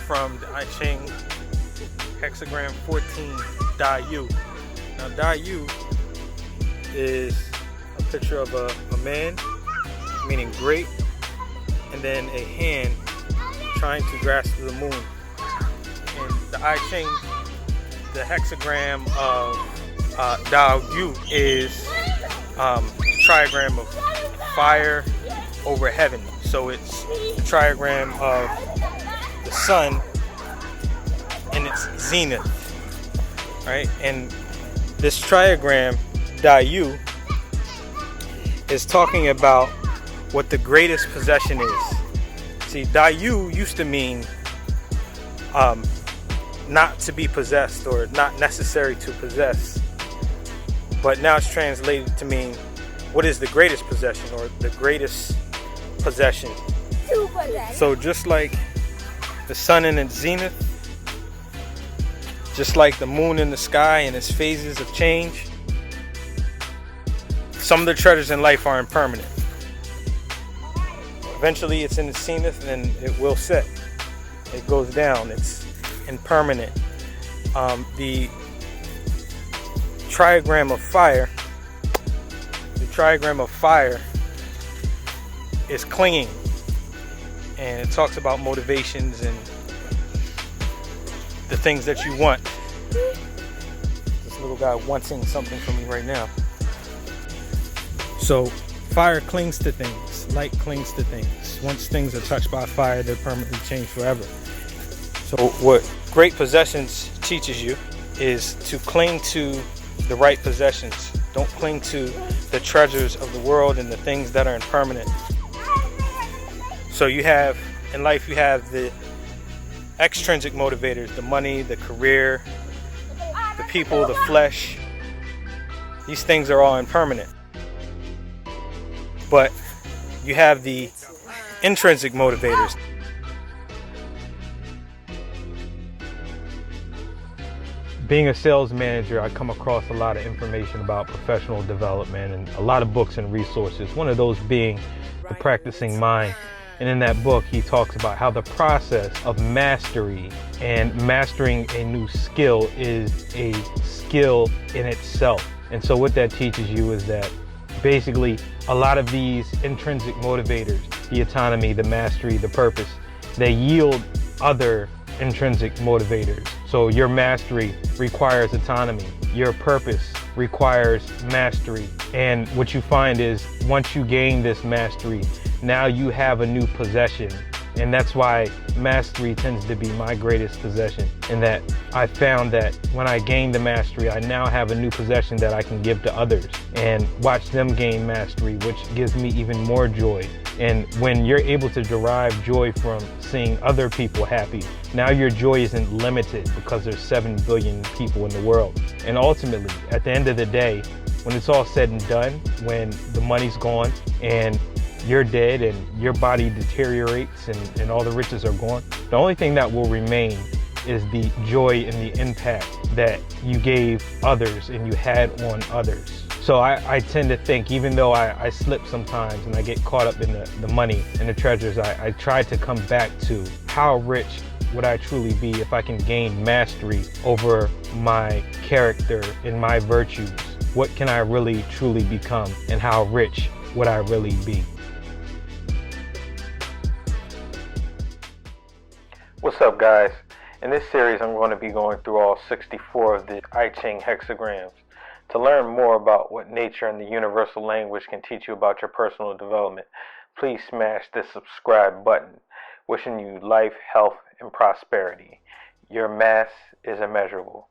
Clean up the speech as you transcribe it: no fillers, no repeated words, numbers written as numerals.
from the I Ching Hexagram 14 Dai Yu. Now Dai Yu is a picture of a man, meaning great, and then a hand trying to grasp the moon. And the I Ching, the hexagram of Dai Yu is a triagram of fire over heaven. So it's the triagram of the sun in its zenith, right? And this triagram, Dai Yu, is talking about what the greatest possession is. See, Dai Yu used to mean not to be possessed or not necessary to possess, but now it's translated to mean what is the greatest possession or the greatest possession. So just like the sun in its zenith, just like the moon in the sky and its phases of change, some of the treasures in life are impermanent. Eventually it's in its zenith and it will set. It goes down. It's impermanent. The triagram of fire is clinging, and it talks about motivations and the things that you want. This little guy wanting something from me right now. So fire clings to things, light clings to things. Once things are touched by fire, they're permanently changed forever. So what great possessions teaches you is to cling to the right possessions. Don't cling to the treasures of the world and the things that are impermanent. So you have, in life, you have the extrinsic motivators, the money, the career, the people, the flesh. These things are all impermanent. But you have the intrinsic motivators. Being a sales manager, I come across a lot of information about professional development and a lot of books and resources. One of those being The Practicing Mind. And in that book, he talks about how the process of mastery and mastering a new skill is a skill in itself. And so what that teaches you is that basically a lot of these intrinsic motivators, the autonomy, the mastery, the purpose, they yield other intrinsic motivators. So your mastery requires autonomy. Your purpose requires mastery. And what you find is once you gain this mastery, now you have a new possession. And that's why mastery tends to be my greatest possession. In that I found that when I gain the mastery, I now have a new possession that I can give to others and watch them gain mastery, which gives me even more joy. And when you're able to derive joy from seeing other people happy, now your joy isn't limited because there's 7 billion people in the world. And ultimately, at the end of the day, when it's all said and done, when the money's gone and you're dead and your body deteriorates and all the riches are gone, the only thing that will remain is the joy and the impact that you gave others and you had on others. So I tend to think, even though I slip sometimes and I get caught up in the money and the treasures, I try to come back to how rich would I truly be if I can gain mastery over my character and my virtues. What can I really truly become, and how rich would I really be? What's up, guys? In this series, I'm going to be going through all 64 of the I Ching hexagrams. To learn more about what nature and the universal language can teach you about your personal development, please smash the subscribe button. Wishing you life, health, and prosperity. Your mass is immeasurable.